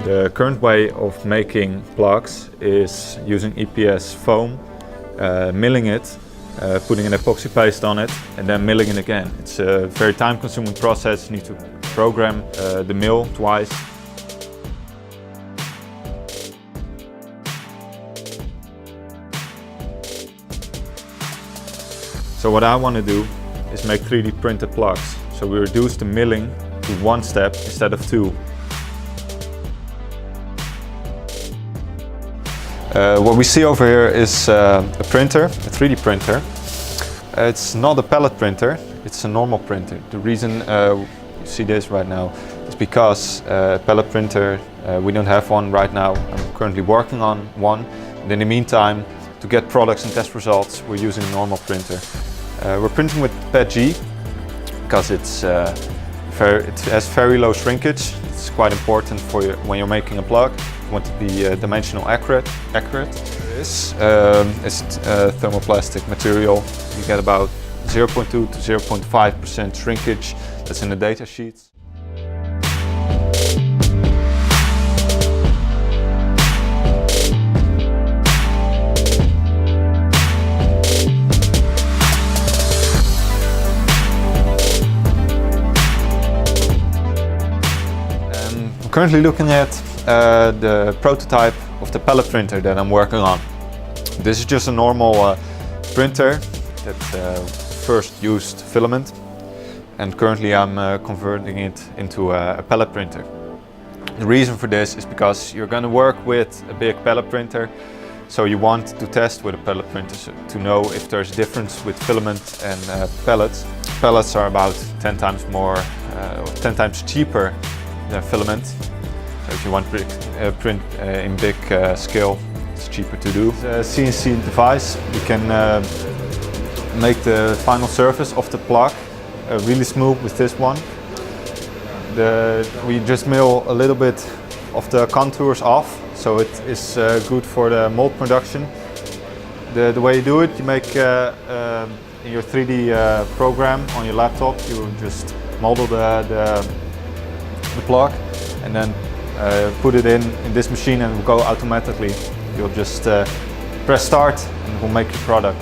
The current way of making plugs is using EPS foam, milling it, putting an epoxy paste on it and then milling it again. It's a very time-consuming process. You need to program the mill twice. So what I want to do is make 3D printed plugs. So we reduce the milling to one step instead of two. What we see over here is a printer, a 3D printer. It's not a pallet printer, it's a normal printer. The reason you see this right now is because a pallet printer, we don't have one right now. I'm currently working on one. And in the meantime, to get products and test results, we're using a normal printer. We're printing with PETG because it has very low shrinkage. It's quite important for you when you're making a plug. You want to be dimensional accurate. This is thermoplastic material. You get about 0.2 to 0.5% shrinkage. That's in the data sheets. I'm currently looking at the prototype of the pallet printer that I'm working on. This is just a normal printer that first used filament, and currently I'm converting it into a pallet printer. The reason for this is because you're going to work with a big pallet printer, so you want to test with a pallet printer to know if there's a difference with filament and pellets. Pellets are about 10 times more, 10 times cheaper than filament. So if you want to print in big scale, it's cheaper to do. It's a CNC device. You can make the final surface of the plug really smooth with this one. We just mill a little bit of the contours off, so it is good for the mold production. The way you do it, you make in your 3D program on your laptop, you just model the plug and then put it in this machine and it will go automatically. You'll just press start and it will make your product.